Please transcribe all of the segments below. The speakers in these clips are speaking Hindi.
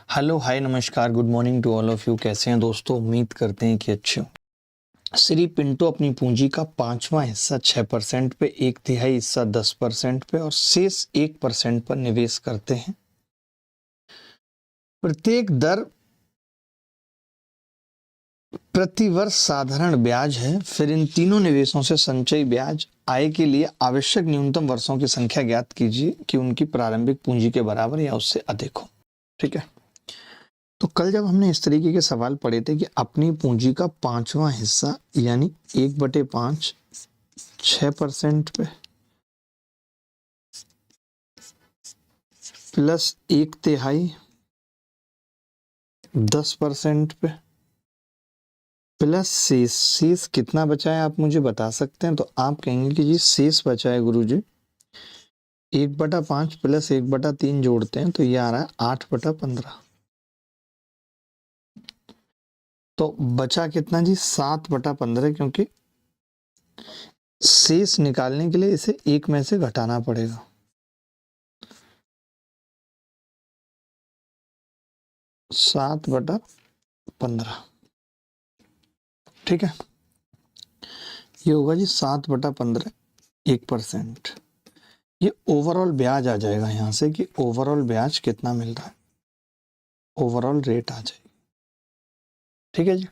हेलो हाय नमस्कार good morning to all of you. कैसे हैं दोस्तों? उम्मीद करते हैं कि अच्छे हो। श्री पिंटो अपनी पूंजी का 5वां हिस्सा 6% पे, 1/3 हिस्सा 10% पे और शेष 1% पर निवेश करते हैं। प्रत्येक दर प्रतिवर्ष साधारण ब्याज है। फिर इन तीनों निवेशों से संचयी ब्याज आय के लिए आवश्यक न्यूनतम वर्षों की संख्या ज्ञात कीजिए कि उनकी प्रारंभिक पूंजी के बराबर या उससे अधिक हो। ठीक है, तो कल जब हमने इस तरीके के सवाल पढ़े थे कि अपनी पूंजी का 5वां हिस्सा यानी 1/5 6% पे प्लस 1/3 10% पे प्लस शेष कितना बचा है आप मुझे बता सकते हैं? तो आप कहेंगे कि जी शेष बचा है गुरुजी 1/5 प्लस 1/3 जोड़ते हैं तो ये आ रहा है 8/15। तो बचा कितना जी 7/15, क्योंकि शेष निकालने के लिए इसे एक में से घटाना पड़ेगा। सात बटा 15, ठीक है, ये होगा जी 7/15 1%। ये ओवरऑल ब्याज आ जाएगा यहां से कि ओवरऑल ब्याज कितना मिल रहा है, ओवरऑल रेट आ जाएगी। ठीक है जी,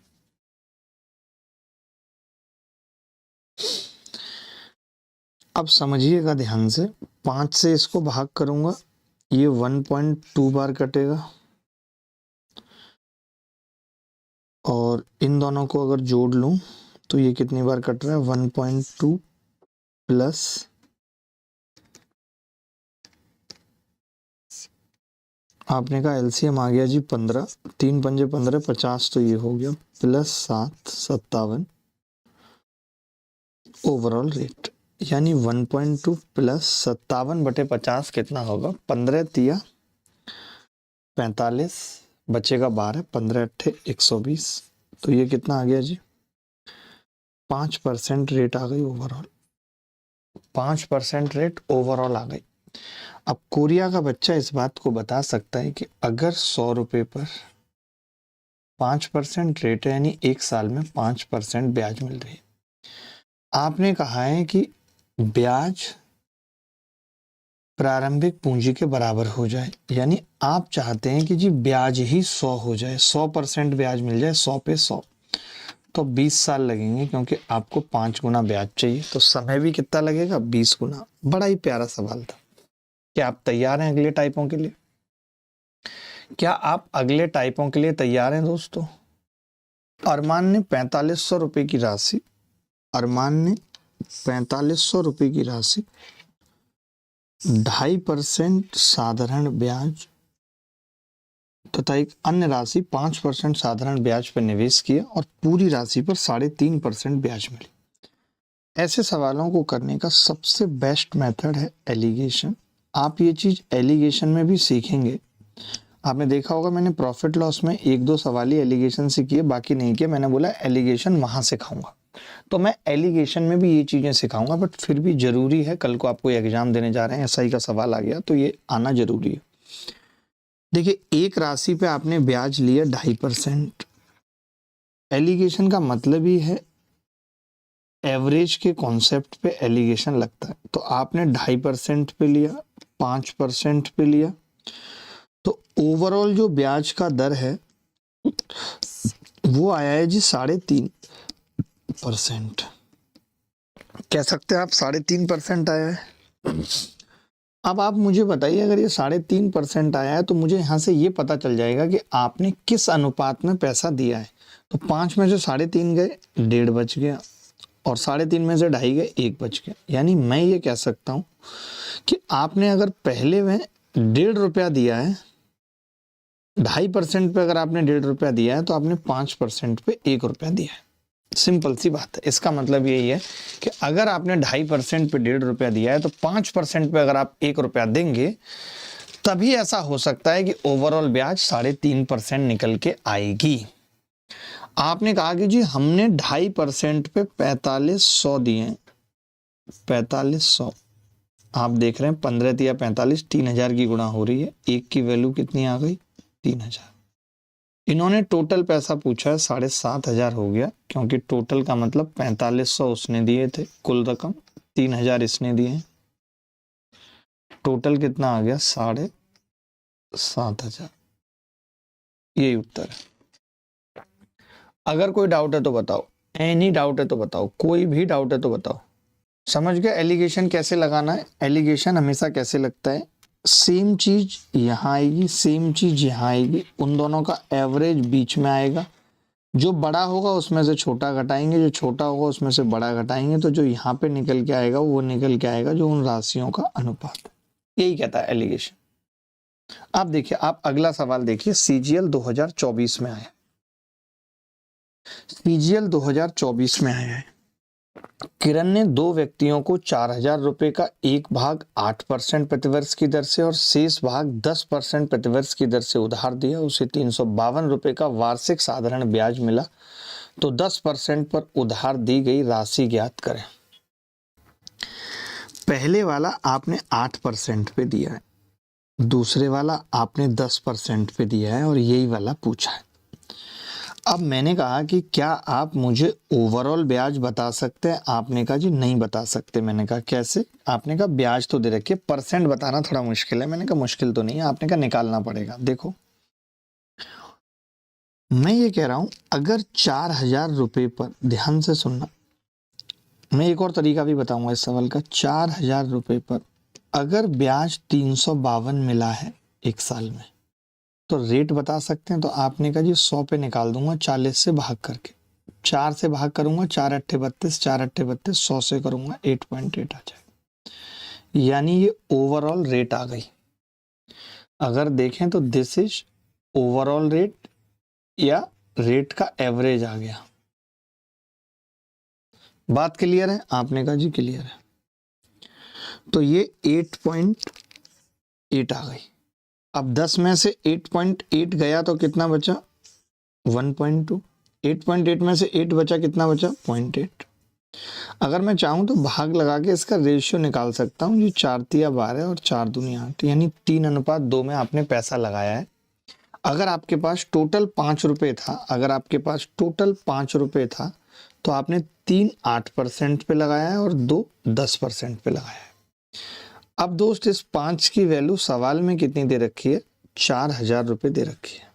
अब समझिएगा ध्यान से। 5 से इसको भाग करूंगा, ये 1.2 बार कटेगा और इन दोनों को अगर जोड़ लूं तो ये कितनी बार कट रहा है 1.2 प्लस आपने कहा एलसीएम आ गया जी 15, 3 पंजे 15 50, तो ये हो गया प्लस 7 57 ओवरऑल रेट, यानी 1.2 प्लस 57/50 कितना होगा 15 तिया 45 बचेगा 12, 15 अट्ठे 120, तो ये कितना आ गया जी 5% रेट आ गई ओवरऑल। 5% रेट ओवरऑल आ गई। अब कोरिया का बच्चा इस बात को बता सकता है कि अगर 100 रुपए पर 5% रेट है यानी एक साल में 5% ब्याज मिल रही है। आपने कहा है कि ब्याज प्रारंभिक पूंजी के बराबर हो जाए, यानी आप चाहते हैं कि जी ब्याज ही 100 हो जाए, 100% ब्याज मिल जाए 100 पे 100। तो 20 साल लगेंगे क्योंकि आपको 5 गुना ब्याज चाहिए, तो समय भी कितना लगेगा 20 गुना। बड़ा ही प्यारा सवाल था। क्या आप तैयार हैं अगले टाइपों के लिए? क्या आप अगले टाइपों के लिए तैयार हैं दोस्तों? अरमान ने 4500 रुपए की राशि, अरमान ने 4500 रुपए की राशि 2.5% साधारण ब्याज तथा एक अन्य राशि 5% साधारण ब्याज पर निवेश किया और पूरी राशि पर 3.5% ब्याज मिली। ऐसे सवालों को करने का सबसे बेस्ट मेथड है एलिगेशन। आप ये चीज एलिगेशन में भी सीखेंगे। आपने देखा होगा मैंने प्रॉफिट लॉस में 1-2 सवाल ही एलिगेशन से किए, बाकी नहीं किए। मैंने बोला एलिगेशन वहां सिखाऊंगा, तो मैं एलिगेशन में भी ये चीजें सिखाऊंगा। बट फिर भी जरूरी है, कल को आपको एग्जाम देने जा रहे हैं, एसआई का सवाल आ गया तो ये आना जरूरी है। देखिए, एक राशि पे आपने ब्याज लिया 2.5%। एलिगेशन का मतलब ही है एवरेज के कॉन्सेप्ट पे एलिगेशन लगता है। तो आपने 2.5% पे लिया, 5% पे लिया, तो ओवरऑल जो ब्याज का दर है वो आया है जी 3.5%। कह सकते हैं आप 3.5% आया है। अब आप मुझे बताइए, अगर ये 3.5% आया है तो मुझे यहाँ से ये पता चल जाएगा कि आपने किस अनुपात में पैसा दिया है। तो 5 में से 3.5 गए, 1.5 बच गया, और 3.5 में से 2.5 गए, 1 बच गया। यानी मैं ये कह सकता हूँ कि आपने अगर पहले में 1.5 रुपया दिया है, 2.5% पे अगर आपने 1.5 रुपया दिया है तो आपने 5% पे 1 रुपया दिया है। सिंपल सी बात है। इसका मतलब यही है कि अगर आपने 2.5% पे 1.5 रुपया दिया है तो 5% पे अगर आप 1 रुपया देंगे तभी ऐसा हो सकता है कि ओवरऑल ब्याज 3.5% निकल के आएगी। आपने कहा कि जी हमने 2.5% पे 4500 दिए, 4500। आप देख रहे हैं 15 या 45, 3000 की गुणा हो रही है। एक की वैल्यू कितनी आ गई 3,000। इन्होंने टोटल पैसा पूछा है 7,500 हो गया, क्योंकि टोटल का मतलब 4500 उसने दिए थे कुल रकम, 3,000 इसने दिए हैं, टोटल कितना आ गया 7,500। यही उत्तर है। अगर कोई डाउट है तो बताओ, एनी डाउट है तो बताओ, कोई भी डाउट है तो बताओ। समझ गए एलिगेशन कैसे लगाना है? एलिगेशन हमेशा कैसे लगता है, सेम चीज यहाँ आएगी, सेम चीज यहाँ आएगी, उन दोनों का एवरेज बीच में आएगा, जो बड़ा होगा उसमें से छोटा घटाएंगे, जो छोटा होगा उसमें से बड़ा घटाएंगे, तो जो यहाँ पे निकल के आएगा वो निकल के आएगा जो उन राशियों का अनुपात है। यही कहता है एलिगेशन। आप देखिए, आप अगला सवाल देखिए, सीजीएल 2024 में आया, सीजीएल 2024 में आया है। किरण ने 2 व्यक्तियों को 4,000 रुपए का एक भाग 8% प्रतिवर्ष की दर से और शेष भाग 10% प्रतिवर्ष की दर से उधार दिया। उसे 352 रुपए का वार्षिक साधारण ब्याज मिला, तो 10% पर उधार दी गई राशि ज्ञात करें। पहले वाला आपने 8% पे दिया है, दूसरे वाला आपने 10% पे दिया है, और यही वाला पूछा है। अब मैंने कहा कि क्या आप मुझे ओवरऑल ब्याज बता सकते हैं? आपने कहा जी नहीं बता सकते। मैंने कहा कैसे? आपने कहा ब्याज तो दे रखिए, परसेंट बताना थोड़ा मुश्किल है। मैंने कहा मुश्किल तो नहीं है, आपने कहा निकालना पड़ेगा। देखो, मैं ये कह रहा हूं, अगर 4,000 रुपए पर, ध्यान से सुनना, मैं एक और तरीका भी बताऊंगा इस सवाल का। 4,000 रुपए पर अगर ब्याज 352 मिला है एक साल में, तो रेट बता सकते हैं। तो आपने कहा जी 100 पे निकाल दूंगा 40 से भाग करके, 4 से भाग करूंगा, 4 अट्ठे 32, 4 अट्ठे 32, 100 से करूंगा 8.8 आ जाएगा, यानी ये ओवरऑल रेट आ गई। अगर देखें तो दिस इज ओवरऑल रेट या रेट का एवरेज आ गया। बात क्लियर है? आपने कहा जी क्लियर है। तो ये 8.8 आ गई। अब 10 में से 8.8 गया तो कितना बचा? 1.2। 8.8 में से 8 बचा, कितना बचा? 0.8। अगर मैं चाहूं तो भाग लगा के इसका रेशियो निकाल सकता हूं, जो 4 तिया 12 और 4 दूनी 8, यानी 3:2 में आपने पैसा लगाया है। अगर आपके पास टोटल 5 रुपए था, अगर आपके पास टोटल 5 रुपए था, तो आपने 3 8% पे लगाया है और 2 10% पे लगाया है। अब दोस्त, इस 5 की वैल्यू सवाल में कितनी दे रखी है? 4,000 रुपए दे रखी है,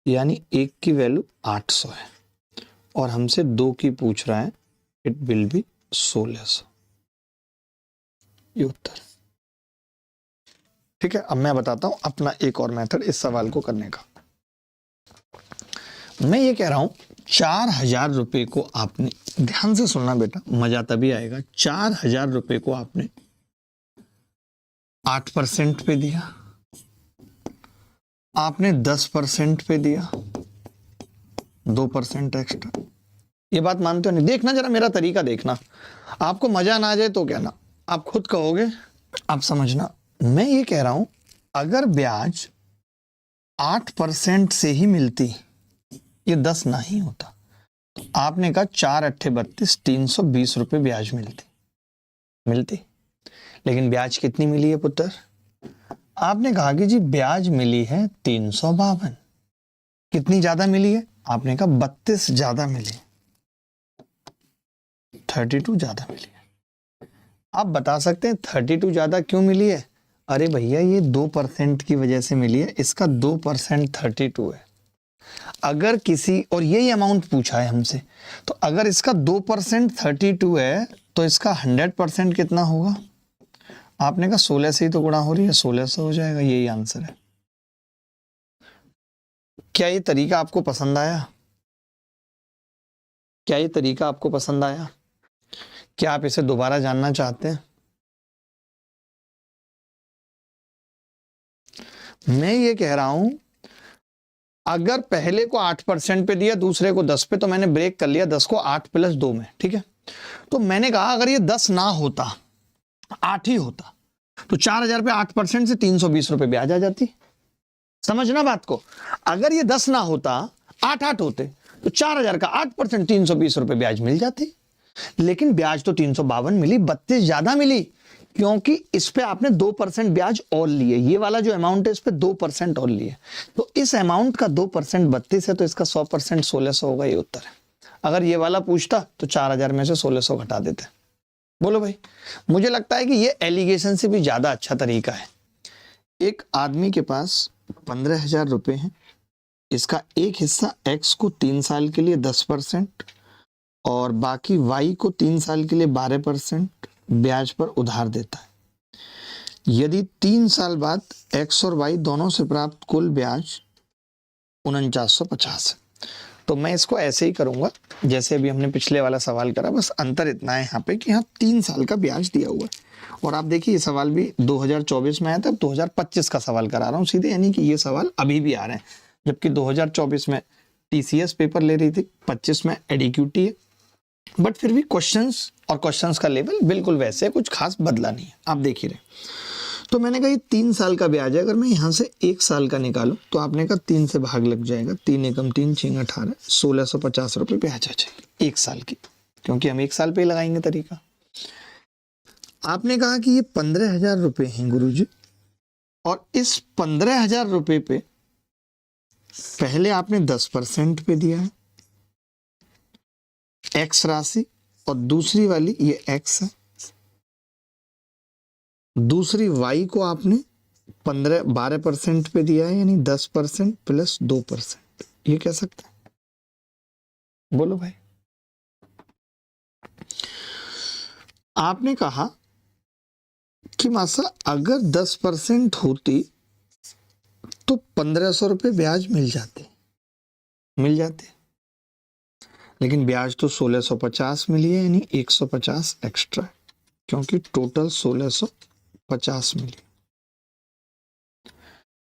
यानी 1 की वैल्यू 800 है, और हमसे 2 की पूछ रहा है, इट विल बी 1600। ये उत्तर। ठीक है, अब मैं बताता हूं अपना एक और मेथड इस सवाल को करने का। मैं ये कह रहा हूं, 4,000 रुपए को आपने, ध्यान से सुनना बेटा, मजा तभी आएगा। 4,000 रुपए को आपने 8% पे दिया, आपने 10% पे दिया, 2% एक्स्ट्रा। ये बात मानते हो नहीं? देखना जरा मेरा तरीका, देखना, आपको मजा ना आ जाए तो कहना, आप खुद कहोगे। आप समझना, मैं ये कह रहा हूं, अगर ब्याज 8% से ही मिलती, ये 10 ना ही होता, तो आपने कहा 4 अट्ठे 32, 320 रुपए ब्याज मिलती। लेकिन ब्याज कितनी मिली है पुत्र? आपने कहा कि जी ब्याज मिली है 352। कितनी ज्यादा मिली है? आपने कहा 32 ज्यादा मिली, 32 ज्यादा मिली है। आप बता सकते हैं 32 ज्यादा क्यों मिली है? अरे भैया, ये 2% की वजह से मिली है, इसका 2% 32 है। अगर किसी, और यही अमाउंट पूछा है हमसे, तो अगर इसका 2% 32 है, तो इसका 100% कितना होगा? आपने कहा 16 से ही तो गुणा हो रही है, 1600 हो जाएगा। यही आंसर है। क्या ये तरीका आपको पसंद आया? क्या ये तरीका आपको पसंद आया? क्या आप इसे दोबारा जानना चाहते हैं? मैं ये कह रहा हूं, अगर पहले को 8% पे दिया, दूसरे को 10 पे, तो मैंने ब्रेक कर लिया 10 को 8 + 2 में। ठीक है, तो मैंने कहा अगर ये 10 ना होता, 8 ही होता, तो 4,000 पे 8% से 320 रुपए ब्याज आ जाती। समझना बात को। अगर ये 10 ना होता, 8 होते, तो 4,000 का 8% 320 रुपए ब्याज मिल जाती। लेकिन ब्याज तो 352 मिली, 32 ज्यादा मिली, क्योंकि इस पे आपने 2% ब्याज और लिए, ये वाला जो अमाउंट है इस पे 2% और लिए, तो इस अमाउंट का 2% 32 है, तो इसका 100% 1600 होगा, ये उत्तर है। अगर ये वाला पूछता तो 4000 में से 1600 घटा देते। बोलो भाई, मुझे लगता है कि ये एलिगेशन से भी ज्यादा अच्छा तरीका है। एक आदमी के पास 15,000 रुपए हैं, इसका एक हिस्सा x को 3 साल के लिए 10% और बाकी y को 3 साल के लिए 12% ब्याज पर उधार देता है। यदि 3 साल बाद x और y दोनों से प्राप्त कुल ब्याज 4950 है, तो मैं इसको ऐसे ही करूंगा जैसे अभी हमने पिछले वाला सवाल करा, बस अंतर इतना है यहाँ पे कि यहाँ 3 साल का ब्याज दिया हुआ है। और आप देखिए ये सवाल भी 2024 में आया था, अब 2025 का सवाल करा रहा हूँ सीधे, यानी कि ये सवाल अभी भी आ रहे हैं, जबकि 2024 में TCS पेपर ले रही थी, 25 में एडीक्यूटी है, बट फिर भी क्वेश्चंस और क्वेश्चंस का लेवल बिल्कुल वैसे है, कुछ खास बदला नहीं है, आप देख ही रहे। तो मैंने कहा ये 3 साल का ब्याज है, अगर मैं यहाँ से 1 साल का निकालूं तो आपने कहा 3 से भाग लग जाएगा, 3 एकम 3 6 18, 1650 रुपये ब्याज आ जाएगी 1 साल की, क्योंकि हम 1 साल पे ही लगाएंगे तरीका। आपने कहा कि ये 15,000 रुपये हैं गुरुजी, और इस 15,000 रुपये पे पहले आपने 10% पे दिया है x राशि, और दूसरी वाली ये x है, दूसरी y को आपने 12% पे दिया है, यानी 10% प्लस 2%, ये कह सकते हैं? बोलो भाई। आपने कहा कि मासा अगर 10% होती तो 1500 रुपये ब्याज मिल जाते, लेकिन ब्याज तो 1650 मिली है, यानी 150 एक्स्ट्रा, क्योंकि टोटल 1650 मिली।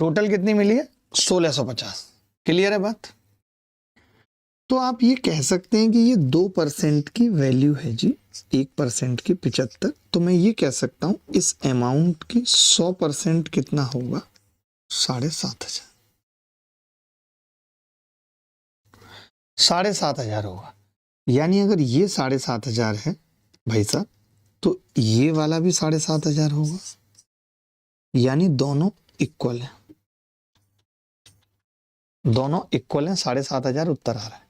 टोटल कितनी मिली है? 1650। क्लियर है बात? तो आप ये कह सकते हैं कि ये 2% की वैल्यू है जी, 1% की 75, तो मैं ये कह सकता हूं इस अमाउंट की 100% कितना होगा? 7,500। 7,500 होगा, यानी अगर ये 7,500 है भाई साहब, तो ये वाला भी 7,500 होगा, यानी दोनों इक्वल है, 7,500 उत्तर आ रहा है।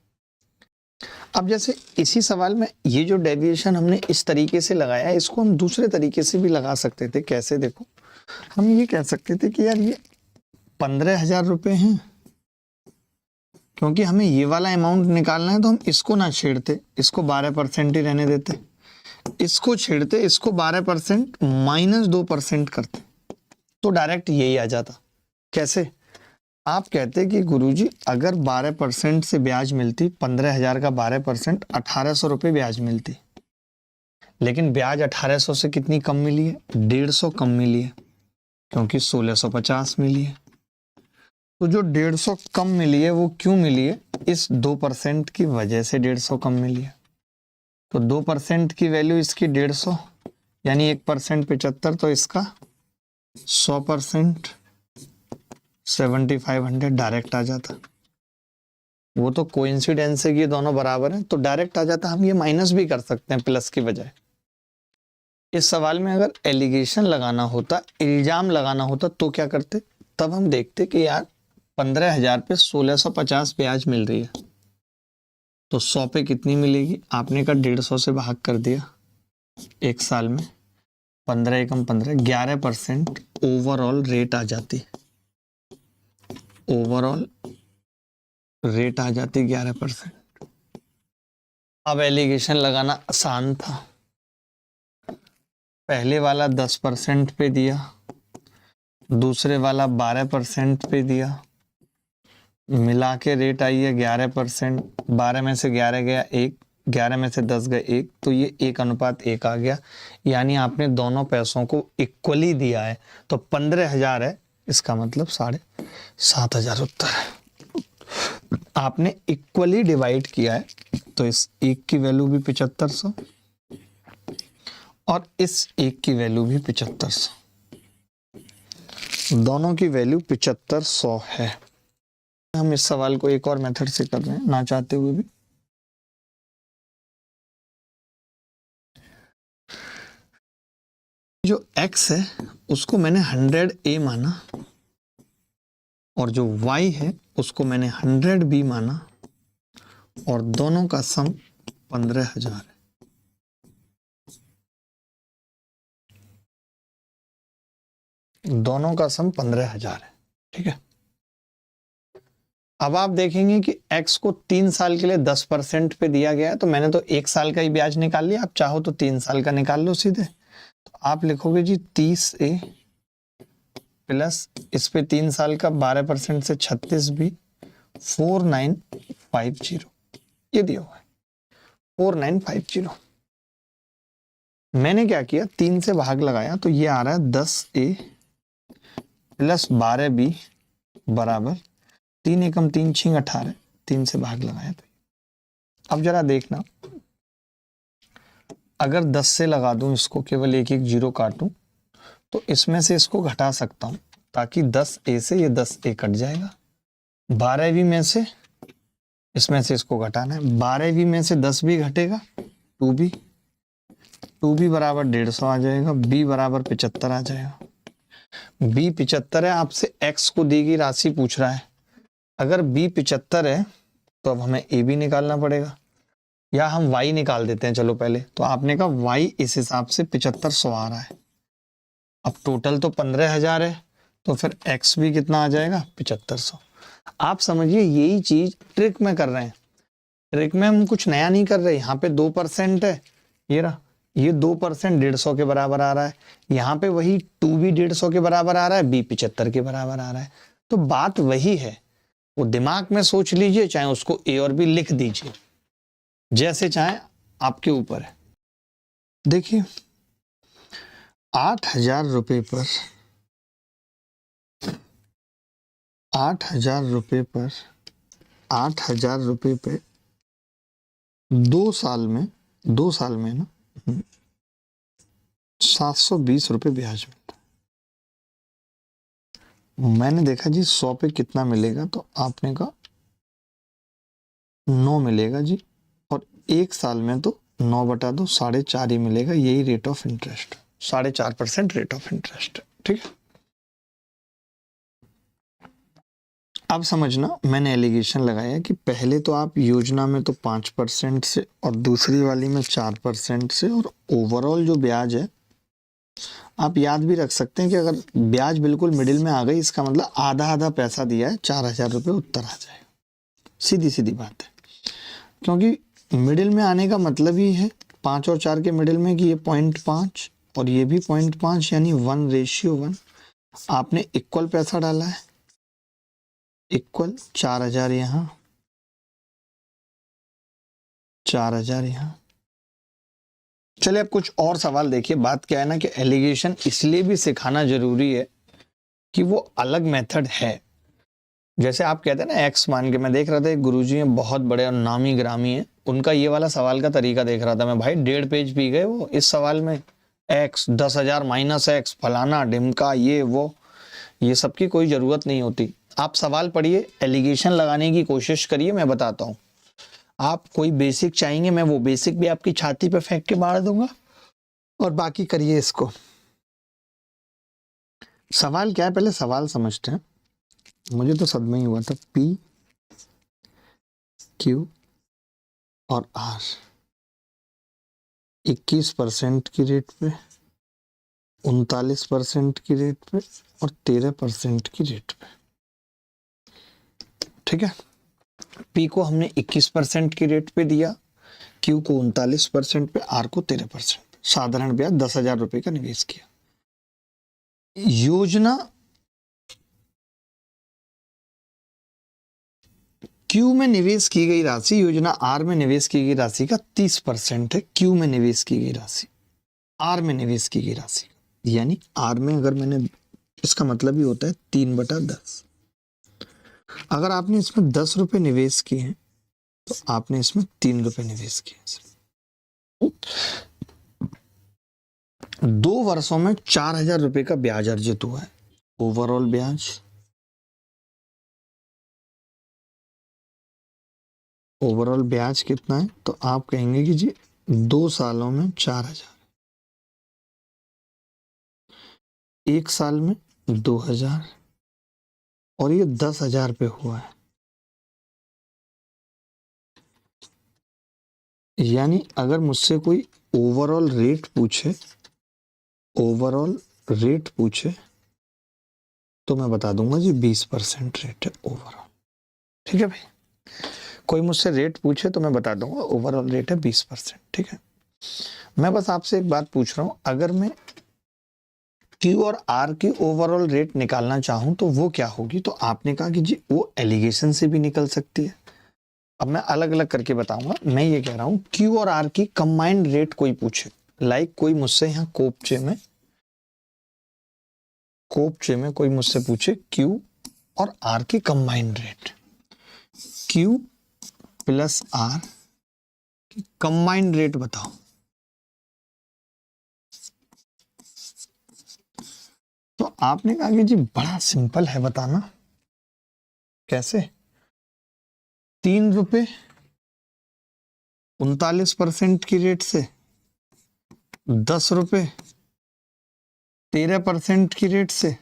अब जैसे इसी सवाल में ये जो डेविएशन हमने इस तरीके से लगाया है, इसको हम दूसरे तरीके से भी लगा सकते थे। कैसे? देखो, हम ये कह सकते थे कि यार ये 15,000 रुपये हैं, क्योंकि हमें ये वाला अमाउंट निकालना है तो हम इसको ना छेड़ते, इसको 12% ही रहने देते, इसको छेड़ते, इसको 12% माइनस 2% करते, तो डायरेक्ट यही आ जाता। कैसे? आप कहते कि गुरुजी अगर 12% से ब्याज मिलती, 15,000 का 12% 1,800 रुपये ब्याज मिलती, लेकिन ब्याज 1,800 से कितनी कम मिली है? 150 कम मिली है, क्योंकि 1650 मिली है। तो जो 150 कम मिली है वो क्यों मिली है? इस 2% की वजह से 150 कम मिली है। तो 2% की वैल्यू इसकी 150, यानी 1% 75, तो इसका 100% 7,500 डायरेक्ट आ जाता। वो तो कोइंसिडेंस है कि ये दोनों बराबर हैं, तो डायरेक्ट आ जाता। हम ये माइनस भी कर सकते हैं प्लस की बजाय। इस सवाल में अगर एलिगेशन लगाना होता, इल्जाम लगाना होता, तो क्या करते? तब हम देखते कि यार 15,000 पे 1650 ब्याज मिल रही है, तो 100 पे कितनी मिलेगी? आपने का 150 से भाग कर दिया 1 साल में, 15 एकम 15, 11% ओवरऑल रेट आ जाती, ओवरऑल रेट आ जाती 11%। अब एलिगेशन लगाना आसान था, पहले वाला 10% पे दिया, दूसरे वाला 12% पे दिया, मिला के रेट आई है 11%। 12 में से 11 गया 1, 11 में से 10 गए 1, तो ये 1:1 आ गया, यानी आपने दोनों पैसों को इक्वली दिया है। तो 15,000 है, इसका मतलब 7,500 उत्तर है। आपने इक्वली डिवाइड किया है, तो इस एक की वैल्यू भी 7,500 और इस एक की वैल्यू भी 7,500, दोनों की वैल्यू 7,500 है। हम इस सवाल को एक और मेथड से कर रहे हैं, ना चाहते हुए भी। जो x है उसको मैंने 100A माना और जो y है उसको मैंने 100B माना और दोनों का सम 15,000 है। दोनों का सम 15,000 है। ठीक है, अब आप देखेंगे कि x को 3 साल के लिए 10% पे दिया गया है, तो मैंने तो 1 साल का ही ब्याज निकाल लिया। आप चाहो तो 3 साल का निकाल लो सीधे। तो आप लिखोगे जी 30A प्लस इस पे 3 साल का 12% से 36B 4950, ये दिया हुआ है 4950। मैंने क्या किया, 3 से भाग लगाया तो ये आ रहा है 10A प्लस 12B बराबर 3 एकम 3 छिंग 18, 3 से भाग लगाया। तो अब जरा देखना, अगर 10 से लगा दूं इसको, केवल एक एक जीरो काटूं, तो इसमें से इसको घटा सकता हूं ताकि 10A से ये 10A कट जाएगा। 12B में से इसमें से इसको घटाना है, 12B में से 10B घटेगा 2B, 2B बराबर 150 आ जाएगा, B बराबर 75 आ जाएगा। B 75 है, आपसे x को दी गई राशि पूछ रहा है। अगर B 75 है तो अब हमें AB निकालना पड़ेगा, या हम y निकाल देते हैं। चलो पहले तो आपने कहा y इस हिसाब से 7500 आ रहा है। अब टोटल तो 15,000 है, तो फिर x भी कितना आ जाएगा 7500। आप समझिए यही चीज ट्रिक में कर रहे हैं। ट्रिक में हम कुछ नया नहीं कर रहे। यहाँ पे 2% है, ये रहा, ये 2% 150 के बराबर आ रहा है। यहाँ पे वही 2B 150 के बराबर आ रहा है, B 75 के बराबर आ रहा है। तो बात वही है, वो दिमाग में सोच लीजिए, चाहे उसको A और B लिख दीजिए, जैसे चाहे, आपके ऊपर है। देखिए 8,000 रुपये पर 8,000 रुपये पर 8,000 रुपये पे 2 साल में ना 720 रुपये ब्याज मिलता है। मैंने देखा जी 100 पे कितना मिलेगा, तो आपने कहा 9 मिलेगा जी, और 1 साल में तो 9 बटा 2 4.5 ही मिलेगा। यही rate of interest, 4.5% rate of interest. ठीक है, अब समझना, मैंने एलिगेशन लगाया कि पहले तो आप योजना में तो 5% से और दूसरी वाली में 4% से, और ओवरऑल जो ब्याज है आप याद भी रख सकते हैं कि अगर ब्याज बिल्कुल मिडिल में आ गई, इसका मतलब आधा आधा पैसा दिया है, 4,000 रुपये उत्तर आ जाएगा। सीधी सीधी बात है, क्योंकि मिडिल में आने का मतलब ही है 5 और 4 के मिडिल में कि ये 0.5 और ये भी 0.5, यानी 1:1। आपने इक्वल पैसा डाला है, इक्वल 4,000 यहाँ, 4,000 यहाँ। चलिए अब कुछ और सवाल देखिए। बात क्या है ना कि एलिगेशन इसलिए भी सिखाना जरूरी है कि वो अलग मेथड है। जैसे आप कहते हैं ना एक्स मान के, मैं देख रहा था एक गुरुजी हैं बहुत बड़े और नामी ग्रामी हैं, उनका ये वाला सवाल का तरीका देख रहा था मैं। भाई 1.5 पेज पी गए वो इस सवाल में। एक्स 10,000 माइनस एक्स फलाना ढिमका ये वो, ये सब की कोई जरूरत नहीं होती। आप सवाल पढ़िए, एलिगेशन लगाने की कोशिश करिए, मैं बताता हूँ। आप कोई बेसिक चाहेंगे, मैं वो बेसिक भी आपकी छाती पे फेंक के मार दूंगा, और बाकी करिए इसको। सवाल क्या है, पहले सवाल समझते हैं। मुझे तो सदमा ही हुआ था। P, Q और R 21% की रेट पे, 39% की रेट पे और 13% की रेट पे। ठीक है, P को हमने 21% की रेट पे दिया, Q को 39% पे, R को 13%। साधारण ब्याज 10,000 रुपए का निवेश किया। योजना Q में निवेश की गई राशि योजना R में निवेश की गई राशि का 30% है। Q में निवेश की गई राशि R में निवेश की गई राशि, यानी R में अगर मैंने, इसका मतलब ही होता है 3/10। अगर आपने इसमें 10 रुपए निवेश किए हैं तो आपने इसमें 3 रुपए निवेश किए। 2 वर्षों में 4,000 रुपए का ब्याज अर्जित हुआ है। ओवरऑल ब्याज, ओवरऑल ब्याज कितना है, तो आप कहेंगे कि जी 2 सालों में 4,000। एक साल में 2000 और ये 10,000 पे हुआ है। यानी अगर मुझसे कोई ओवरऑल रेट पूछे, तो मैं बता दूंगा जी 20% रेट है ओवरऑल। ठीक है भाई, कोई मुझसे रेट पूछे तो मैं बता दूंगा ओवरऑल रेट है 20%। ठीक है, मैं बस आपसे एक बात पूछ रहा हूं, अगर मैं क्यू और आर की ओवरऑल रेट निकालना चाहूं तो वो क्या होगी? तो आपने कहा कि जी वो एलिगेशन से भी निकल सकती है। अब मैं अलग अलग करके बताऊंगा। मैं ये कह रहा हूं क्यू और आर की कंबाइंड रेट कोई पूछे, लाइक कोई मुझसे यहाँ कोपचे में कोई मुझसे पूछे क्यू और आर की combined rate, Q plus R की कंबाइंड रेट बताओ। तो आपने कहा कि जी बड़ा सिंपल है बताना। कैसे? 3 रुपए 39% की रेट से, 10 रुपए 13% की रेट से,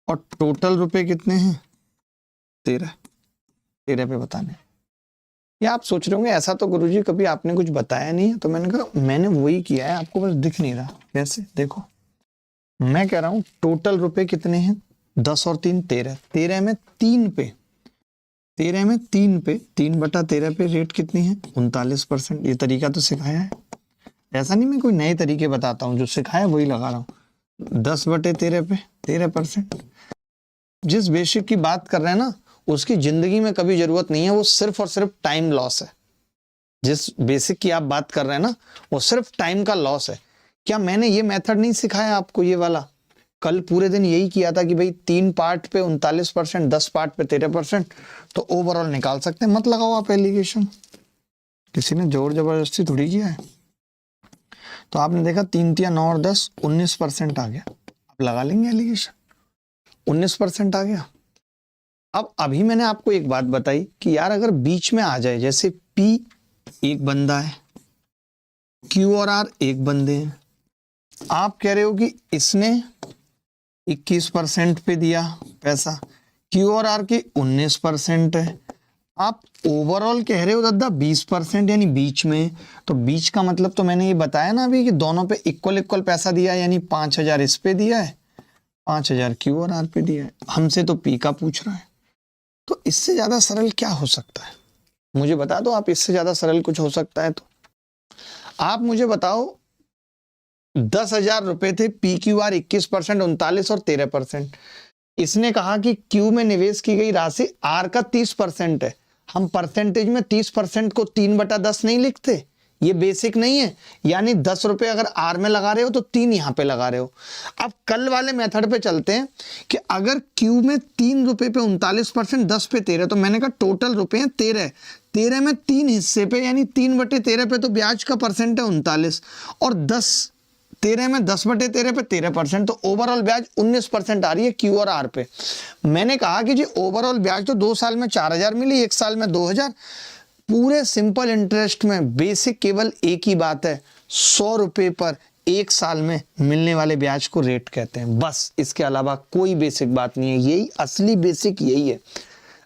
और टोटल रुपए कितने हैं? 13 पे बताने। या आप सोच रहे होंगे ऐसा तो गुरुजी कभी आपने कुछ बताया नहीं है। तो मैंने कहा मैंने वही किया है, आपको बस दिख नहीं रहा। कैसे? देखो, मैं कह रहा हूं टोटल रुपए कितने हैं? 10 और 3 13, 13 में 3 पे 3/13 पे रेट कितनी है? 39%। ये तरीका तो सिखाया है, ऐसा नहीं मैं कोई नए तरीके बताता हूँ, जो सिखाया वही लगा रहा हूँ। 10/13 पे 13%। जिस बेसिक की बात कर रहे हैं ना, उसकी जिंदगी में कभी जरूरत नहीं है, वो सिर्फ और सिर्फ टाइम लॉस है। जिस बेसिक की आप बात कर रहे हैं ना, वो सिर्फ टाइम का लॉस है। क्या मैंने ये मेथड नहीं सिखाया आपको? ये वाला कल पूरे दिन यही किया था कि भाई 3 पार्ट पे 39%, 10 पार्ट पे 13%, तो ओवरऑल निकाल सकते हैं। मत लगाओ आप एलिगेशन, किसी ने जोर जबरदस्ती थोड़ी किया है। तो आपने देखा 3 3 9 और 10 19% आ गया। अब लगा लेंगे एलिगेशन, 19% आ गया। अब अभी मैंने आपको एक बात बताई कि यार अगर बीच में आ जाए, जैसे P एक बंदा है, Q और R एक बंदे हैं, आप कह रहे हो कि इसने 21% पे दिया पैसा, Q और R की 19% है, आप ओवरऑल कह रहे हो दादा 20%, यानी बीच में। तो बीच का मतलब तो मैंने ये बताया ना अभी कि दोनों पे इक्वल पैसा दिया, यानी 5,000 इस पे दिया है, 5,000 Q और R पे दिया है। हमसे तो P का पूछ रहा है। तो इससे ज्यादा सरल क्या हो सकता है? मुझे बता दो आप, इससे ज्यादा सरल कुछ हो सकता है तो आप मुझे बताओ। 10,000 रुपए थे, PQR 21%, 39 और 13%। इसने कहा कि क्यू में निवेश की गई राशि आर का 30% है। हम परसेंटेज में 30% को 3/10 नहीं लिखते, ये बेसिक नहीं है। यानी 10 रुपए अगर आर में लगा रहे हो तो 3 यहां पे लगा रहे हो। अब कल वाले मेथड पे चलते हैं कि अगर क्यू में 3 रुपए पे 39%, 10 पे 13, तो मैंने कहा टोटल रुपए हैं 13 में 3 हिस्से पे, यानी 3/13 पे तो ब्याज का परसेंट है 39, और 13 में 10/13 पे 13%, तो ओवरऑल ब्याज 19% आ रही है क्यू और आर पे। मैंने कहा कि जी ओवरऑल ब्याज तो 2 साल में 4,000 मिली, 1 साल में 2,000। पूरे सिंपल इंटरेस्ट में बेसिक केवल एक ही बात है, 100 रुपए पर 1 साल में मिलने वाले ब्याज को रेट कहते हैं। बस, इसके अलावा कोई बेसिक बात नहीं है। यही असली बेसिक यही है।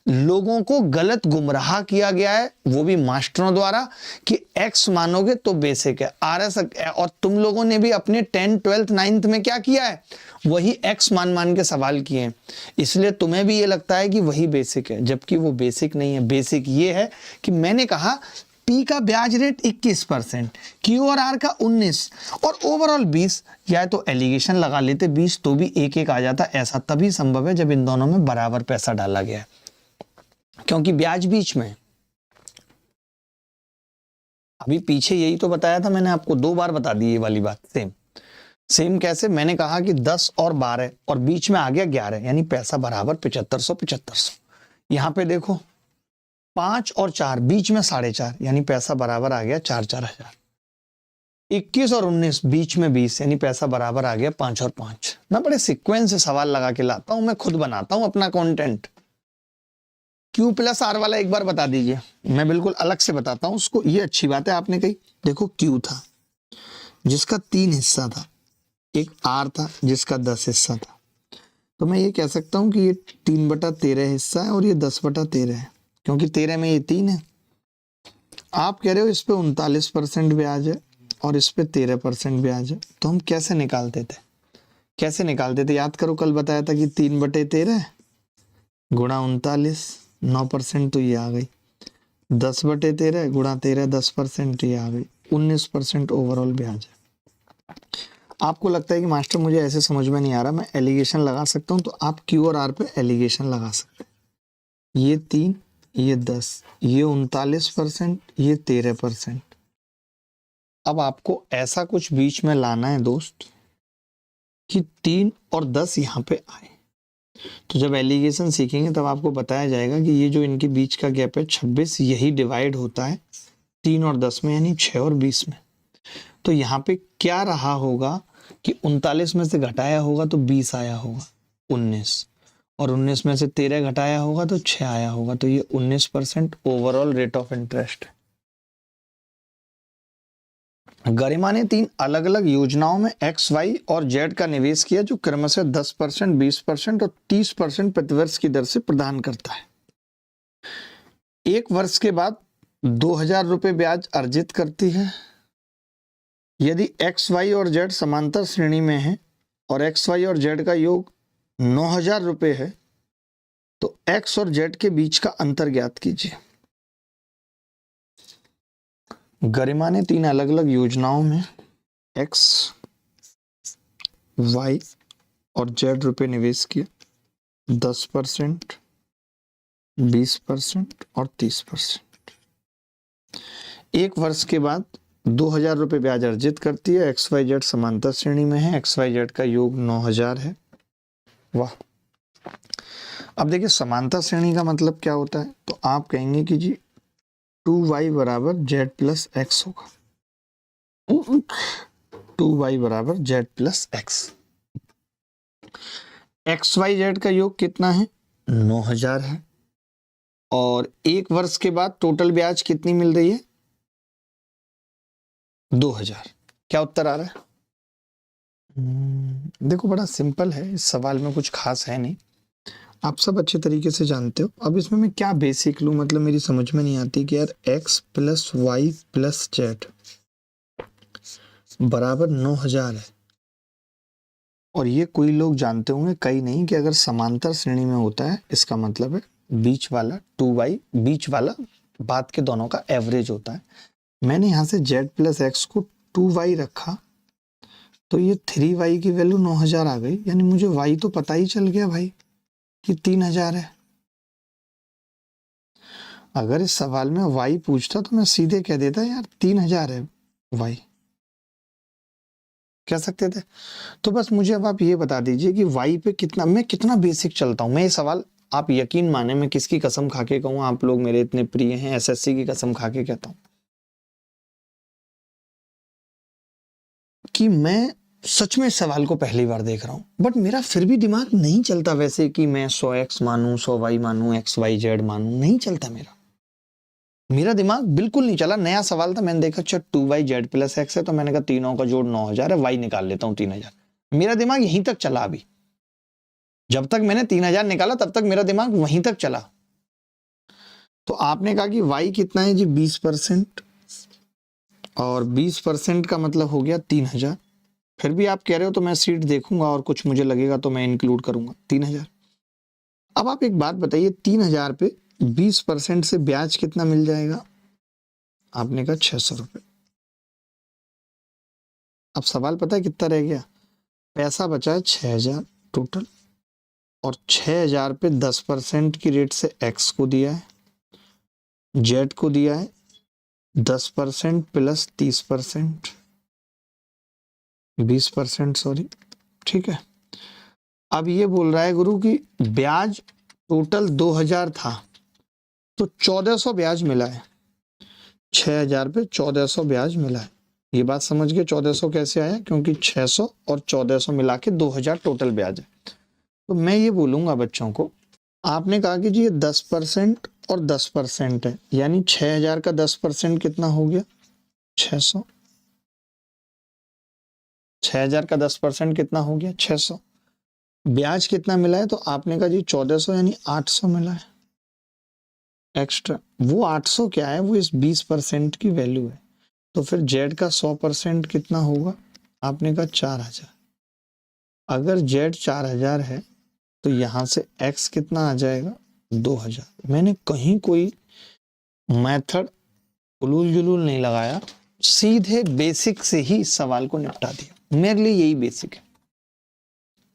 लोगों को गलत गुमराह किया गया है, वो भी मास्टरों द्वारा, कि एक्स मानोगे तो बेसिक है आरएस। और तुम लोगों ने भी अपने 10th 12th 9th में क्या किया है? वही एक्स मान के सवाल किए हैं। इसलिए तुम्हें भी ये लगता है कि वही बेसिक है, जबकि वो बेसिक नहीं है। बेसिक ये है कि मैंने कहा P का ब्याज रेट 21%, Q और R का 19 और ओवरऑल 20। या तो एलिगेशन लगा लेते 20 तो भी एक एक आ जाता। ऐसा तभी संभव है जब इन दोनों में बराबर पैसा डाला गया है, क्योंकि ब्याज बीच में। अभी पीछे यही तो बताया था मैंने आपको, 2 बार बता दी ये वाली बात। सेम कैसे? मैंने कहा कि 10 और 12 और बीच में आ गया 11, यानी पैसा बराबर 7500। यहां पे देखो 5 और 4, बीच में 4.5, यानी पैसा बराबर आ गया 4,000। 21 और 19, बीच में 20, यानी पैसा बराबर आ गया 5 और 5। मैं बड़े सीक्वेंस से सवाल लगा के लाता हूं, मैं खुद बनाता हूं अपना कंटेंट। Q प्लस आर वाला एक बार बता दीजिए, मैं बिल्कुल अलग से बताता हूं उसको। ये अच्छी बात है आपने कही। देखो Q था जिसका 3 हिस्सा था, एक आर था जिसका 10 हिस्सा था, तो मैं ये कह सकता हूँ कि ये 3/13 हिस्सा है और ये 10/13 है, क्योंकि 13 में ये 3 है। आप कह रहे हो इस पे 39% ब्याज है और इस पे 13% ब्याज है, तो हम कैसे निकालते थे? याद करो, कल बताया था कि 3/13 गुणा 39, 9% तो ये आ गई। 10/13 गुणा 13, 10% ये आ गई। 19% ओवरऑल ब्याज है। आपको लगता है कि मास्टर मुझे ऐसे समझ में नहीं आ रहा, मैं एलिगेशन लगा सकता हूँ, तो आप क्यू और आर पे एलिगेशन लगा सकते हैं। ये 3, ये 10, ये 39%, ये 13%। अब आपको ऐसा कुछ बीच में लाना है दोस्त कि 3 और 10 यहाँ पे आए। तो जब एलिगेशन सीखेंगे तब आपको बताया जाएगा कि ये जो इनके बीच का गैप है 26, यही डिवाइड होता है 3 और 10 में, यानी 6 और 20 में। तो यहाँ पे क्या रहा होगा कि 39 में से घटाया होगा तो 20 आया होगा, 19, और 19 में से 13 घटाया होगा तो 6 आया होगा, तो ये 19% ओवरऑल रेट ऑफ इंटरेस्ट है। गरिमा ने 3 अलग अलग योजनाओं में एक्स, वाई और जेड का निवेश किया, जो क्रमशः 10%, 20% और 30% प्रतिवर्ष की दर से प्रदान करता है। 1 वर्ष के बाद 2000 रुपये ब्याज अर्जित करती है। यदि एक्स, वाई और जेड समांतर श्रेणी में है और एक्स, वाई और जेड का योग 9000 रुपये है, तो एक्स और जेड के बीच का अंतर ज्ञात कीजिए। गरिमा ने 3 अलग अलग योजनाओं में एक्स, वाई और जेड रुपये निवेश किया, 10%, 20% और 30%। 1 वर्ष के बाद 2000 रुपये ब्याज अर्जित करती है। एक्स, वाई, जेड समांतर श्रेणी में है, एक्स, वाई, जेड का योग 9000 है। वाह। अब देखिए समांतर श्रेणी का मतलब क्या होता है, तो आप कहेंगे कि जी 2y बराबर जेड प्लस एक्स होगा। 2y बराबर z plus x. X, y, z का योग कितना है? 9000 है। और 1 वर्ष के बाद टोटल ब्याज कितनी मिल रही है? 2000। क्या उत्तर आ रहा है? देखो बड़ा सिंपल है, इस सवाल में कुछ खास है नहीं, आप सब अच्छे तरीके से जानते हो। अब इसमें मैं क्या बेसिक लूँ, मतलब मेरी समझ में नहीं आती कि यार x plus y plus z बराबर 9000 है, और ये कोई लोग जानते होंगे, कई नहीं, कि अगर समांतर श्रेणी में होता है इसका मतलब है बीच वाला 2y, बीच वाला बात के दोनों का एवरेज होता है। मैंने यहाँ से z प्लस एक्स को 2y रखा, तो ये 3y की वैल्यू 9000 आ गई, यानी मुझे y तो पता ही चल गया भाई कि 3000 है। अगर इस सवाल में y पूछता तो मैं सीधे कह देता यार 3000 है y, कह सकते थे। तो बस मुझे अब आप ये बता दीजिए कि y पे मैं कितना बेसिक चलता हूं। मैं ये सवाल, आप यकीन माने, मैं किसकी कसम खा के कहूँ, आप लोग मेरे इतने प्रिय हैं, एसएससी की कसम खा के कहता हूँ कि मैं सच में इस सवाल को पहली बार देख रहा हूँ, बट मेरा फिर भी दिमाग नहीं चलता वैसे कि मैं 100x मानूं, 100y मानूं, XYZ मानूं, नहीं चलता मेरा दिमाग बिल्कुल नहीं चला। नया सवाल था, मैंने देखा अच्छा 2y जेड प्लस एक्स है, तो मैंने कहा तीनों का जोड़ 9000 है, y निकाल लेता हूँ 3000। मेरा दिमाग यहीं तक चला। अभी जब तक मैंने 3000 निकाला तब तक मेरा दिमाग वहीं तक चला। तो आपने कहा कि y कितना है जी? 20%, और 20% का मतलब हो गया 3000। फिर भी आप कह रहे हो तो मैं सीट देखूंगा और कुछ मुझे लगेगा तो मैं इंक्लूड करूंगा 3000। अब आप एक बात बताइए, 3000 पे 20% से ब्याज कितना मिल जाएगा? आपने कहा 600 रुपये। अब सवाल पता है कितना रह गया? पैसा बचा है 6000 टोटल, और 6000 पे 10% की रेट से एक्स को दिया है, जेड को दिया है 10% प्लस 30%, 20%, सॉरी, ठीक है। अब ये बोल रहा है गुरु कि ब्याज टोटल 2000 था, तो 1400 ब्याज मिला है। 6000 पे 1400 ब्याज मिला है। ये बात समझ गए 1400 कैसे आया? क्योंकि 600 और 1400 मिला के 2000 टोटल ब्याज है। तो मैं ये बोलूंगा बच्चों को, आपने कहा कि जी ये 10% और 10% है, यानी 6000 का 10% कितना हो गया? 600। 6,000 का 10% कितना हो गया 600। ब्याज कितना मिला है तो आपने कहा जी 1400 यानी 800 मिला है एक्स्ट्रा। वो 800 क्या है, वो इस 20% की वैल्यू है। तो फिर जेड का 100% कितना होगा, आपने कहा 4,000। अगर जेड 4,000 है तो यहां से एक्स कितना आ जाएगा 2,000। मैंने कहीं कोई मेथड उलूल जुलूल नहीं लगाया, सीधे बेसिक से ही इस सवाल को निपटा दिया। मेरे लिए यही बेसिक है।